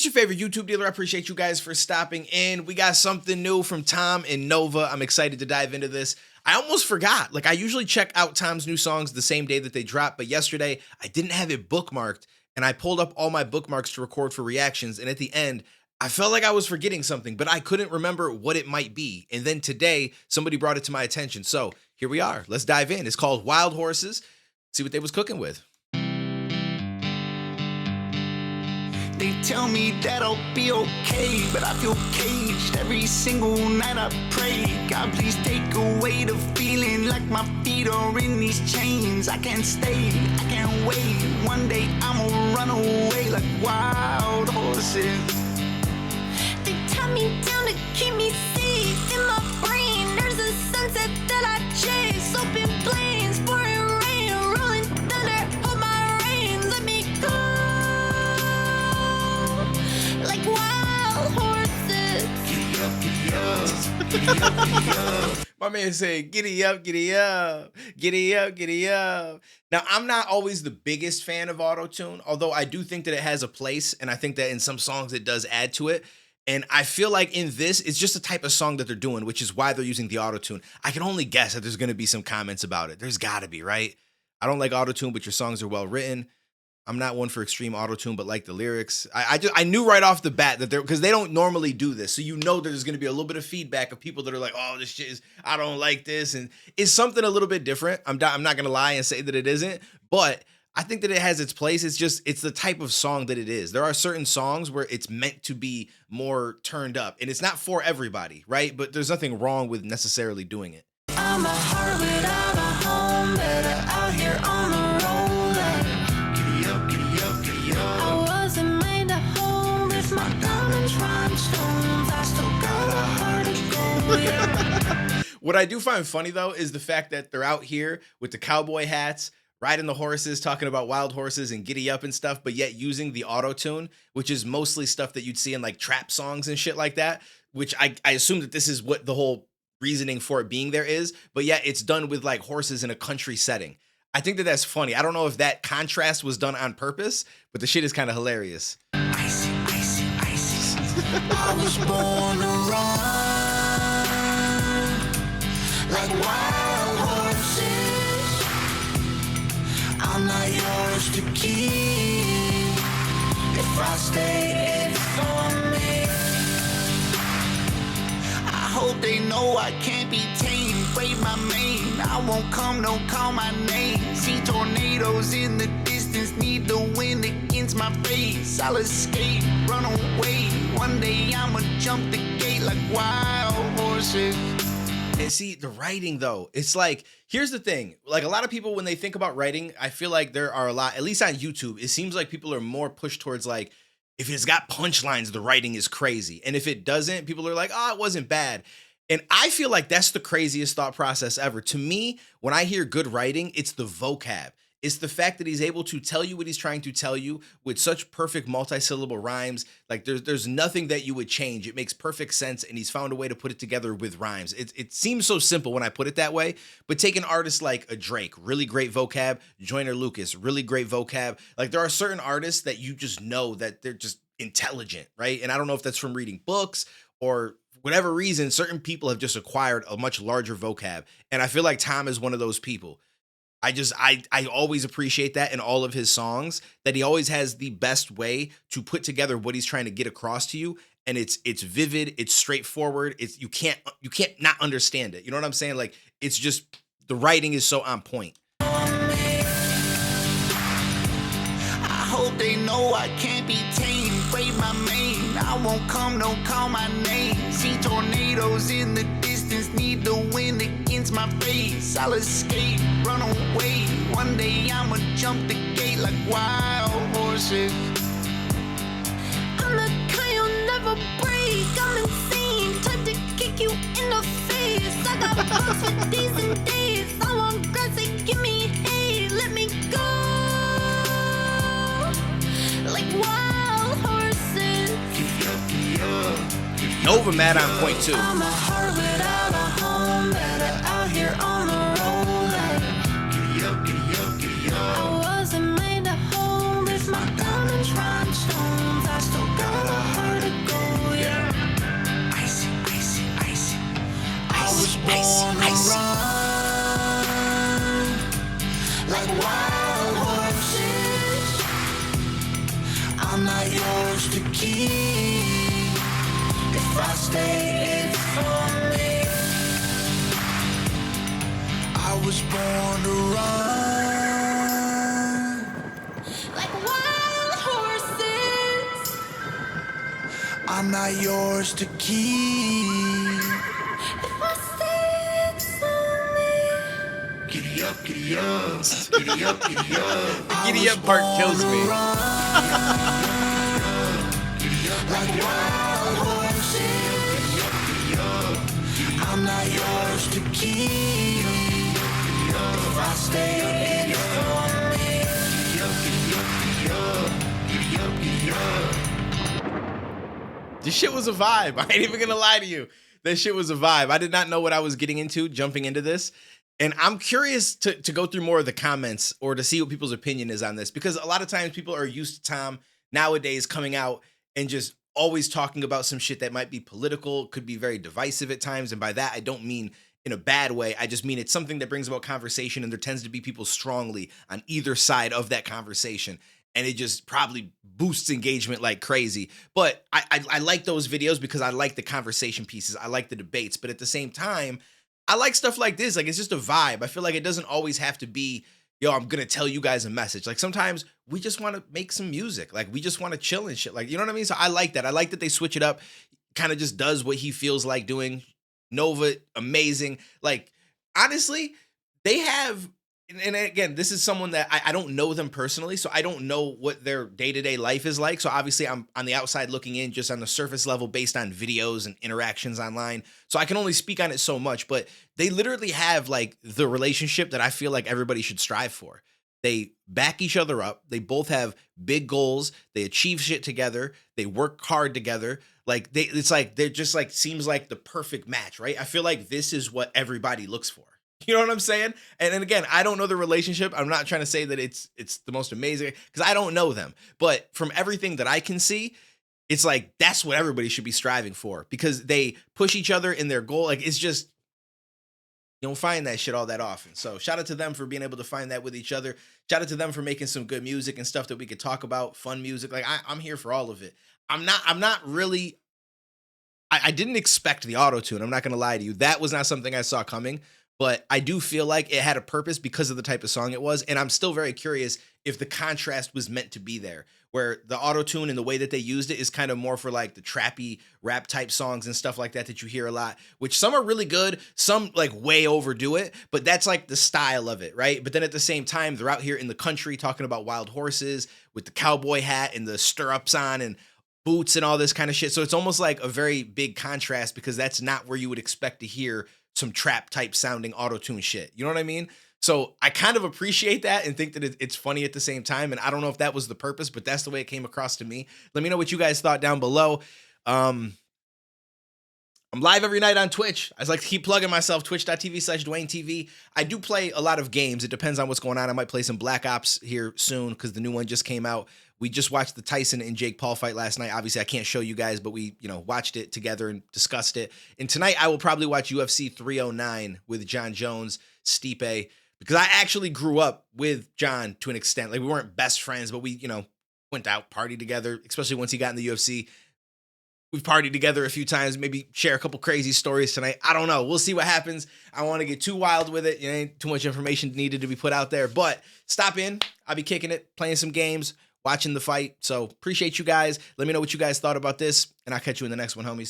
It's your favorite YouTube dealer. I appreciate you guys for stopping in. We got something new from Tom and Nova. I'm excited to dive into this. I almost forgot. Like, I usually check out Tom's new songs the same day that they drop, but yesterday I didn't have it bookmarked, and I pulled up all my bookmarks to record for reactions, and at the end, I felt like I was forgetting something, but I couldn't remember what it might be. And then today, somebody brought it to my attention. So here we are. Let's dive in. It's called Wild Horses. See what they was cooking with. They tell me that I'll be okay, but I feel caged every single night. I pray, God, please take away the feeling like my feet are in these chains. I can't stay, I can't wait. One day I'ma run away like wild horses. They tie me down to keep me safe. In my brain, there's a sunset that I chase. Open plains, pouring rain, rolling thunder. Hold my reins, let me go. Like wild horses. Giddy up, giddy up, giddy up, giddy up. My man said, giddy up, giddy up, giddy up, giddy up. Now, I'm not always the biggest fan of auto-tune, although I do think that it has a place, and I think that in some songs it does add to it. And I feel like in this, it's just a type of song that they're doing, which is why they're using the auto-tune. I can only guess that there's going to be some comments about it. There's got to be, right? I don't like auto-tune, but your songs are well written. I'm not one for extreme auto-tune, but like the lyrics. I knew right off the bat that because they don't normally do this. So you know there's going to be a little bit of feedback of people that are like, oh, this shit is, I don't like this. And it's something a little bit different. I'm not going to lie and say that it isn't, but I think that it has its place. It's the type of song that it is. There are certain songs where it's meant to be more turned up, and it's not for everybody, right? But there's nothing wrong with necessarily doing it. I'm a heart without a home, better out here on the road. Giddy up, giddy up, giddy up. I wasn't made to hold with my diamond rhinestones. I still got a heart of gold. Yeah. What I do find funny, though, is the fact that they're out here with the cowboy hats, riding the horses, talking about wild horses and giddy up and stuff, but yet using the auto-tune, which is mostly stuff that you'd see in like trap songs and shit like that, which I assume that this is what the whole reasoning for it being there is, but yet it's done with like horses in a country setting. I think that that's funny. I don't know if that contrast was done on purpose, but the shit is kind of hilarious. Icy, icy, icy. I was born to run like wild horses. I'm not yours to keep. If I stay, it's on me. I hope they know I can't be tamed. Brave my mane, I won't come, no call my name. See tornadoes in the distance, need the wind against my face. I'll escape, run away. One day I'ma jump the gate like wild horses. And see, the writing, though, it's like, here's the thing. Like, a lot of people, when they think about writing, I feel like there are a lot, at least on YouTube, it seems like people are more pushed towards, like, if it's got punchlines, the writing is crazy. And if it doesn't, people are like, oh, it wasn't bad. And I feel like that's the craziest thought process ever. To me, when I hear good writing, it's the vocab. It's the fact that he's able to tell you what he's trying to tell you with such perfect multi-syllable rhymes. Like there's nothing that you would change. It makes perfect sense, and he's found a way to put it together with rhymes. It seems so simple when I put it that way, but take an artist like a Drake, really great vocab. Joyner Lucas, really great vocab. Like there are certain artists that you just know that they're just intelligent, right? And I don't know if that's from reading books or whatever reason, certain people have just acquired a much larger vocab. And I feel like Tom is one of those people. I always appreciate that in all of his songs, that he always has the best way to put together what he's trying to get across to you. And it's vivid, it's straightforward. You can't not understand it. You know what I'm saying? Like, it's just, the writing is so on point. I hope they know I can't be tamed. Brave my mane, I won't come, no call my name. See tornadoes in the distance, need the wind against my face. I'll escape, run away. One day I'ma jump the gate like wild horses. I'm the kind you'll never break. I'm insane, time to kick you in the face. I got bugs for days and days. I want grass, they give me hay. Let me go like wild horses. Nova mad on point too. I'm a heart without a home, better out here on the road. Giddy up, giddy up, giddy up. I wasn't made to hold with my diamond rhinestones. I still got a yours to keep. If I stay, it's for me. I was born to run. Like wild horses. I'm not yours to keep. If I stay, it's on me. Giddy up, giddy up, giddy up, giddy up. The giddy up part kills me. Like wild horses. I'm not yours to keep. If I stay, it's for me. This shit was a vibe. I ain't even gonna lie to you. That shit was a vibe. I did not know what I was getting into jumping into this. And I'm curious to go through more of the comments or to see what people's opinion is on this, because a lot of times people are used to Tom nowadays coming out and just always talking about some shit that might be political, could be very divisive at times. And by that, I don't mean in a bad way. I just mean it's something that brings about conversation, and there tends to be people strongly on either side of that conversation. And it just probably boosts engagement like crazy. But I like those videos because I like the conversation pieces. I like the debates. But at the same time, I like stuff like this. Like, it's just a vibe. I feel like it doesn't always have to be, yo, I'm going to tell you guys a message. Like, sometimes we just want to make some music. Like, we just want to chill and shit. Like, you know what I mean? So I like that. I like that they switch it up. Kind of just does what he feels like doing. Nova, amazing. Like, honestly, they have, and again, this is someone that I don't know them personally, so I don't know what their day-to-day life is like. So obviously I'm on the outside looking in, just on the surface level based on videos and interactions online. So I can only speak on it so much, but they literally have like the relationship that I feel like everybody should strive for. They back each other up. They both have big goals. They achieve shit together. They work hard together. Like it's like, they're just like, seems like the perfect match, right? I feel like this is what everybody looks for. You know what I'm saying? And then again, I don't know the relationship. I'm not trying to say that it's the most amazing, because I don't know them. But from everything that I can see, it's like that's what everybody should be striving for, because they push each other in their goal. Like, it's just, you don't find that shit all that often. So shout out to them for being able to find that with each other. Shout out to them for making some good music and stuff that we could talk about, fun music. Like, I'm here for all of it. I'm not really, I didn't expect the auto-tune. I'm not going to lie to you. That was not something I saw coming. But I do feel like it had a purpose because of the type of song it was. And I'm still very curious if the contrast was meant to be there, where the auto-tune and the way that they used it is kind of more for like the trappy rap type songs and stuff like that you hear a lot, which some are really good, some like way overdo it, but that's like the style of it, right? But then at the same time, they're out here in the country talking about wild horses with the cowboy hat and the stirrups on and boots and all this kind of shit. So it's almost like a very big contrast, because that's not where you would expect to hear some trap type sounding auto-tune shit. You know what I mean? So I kind of appreciate that and think that it's funny at the same time. And I don't know if that was the purpose, but that's the way it came across to me. Let me know what you guys thought down below. I'm live every night on Twitch. I just like to keep plugging myself, twitch.tv/DuaneTV. I do play a lot of games. It depends on what's going on. I might play some Black Ops here soon, because the new one just came out. We just watched the Tyson and Jake Paul fight last night. Obviously, I can't show you guys, but we, watched it together and discussed it. And tonight, I will probably watch UFC 309 with John Jones, Stipe, because I actually grew up with John to an extent. Like, we weren't best friends, but we, went out, partied together, especially once he got in the UFC. We've partied together a few times, maybe share a couple crazy stories tonight. I don't know. We'll see what happens. I don't want to get too wild with it. Ain't too much information needed to be put out there. But stop in. I'll be kicking it, playing some games, watching the fight. So appreciate you guys. Let me know what you guys thought about this, and I'll catch you in the next one, homies.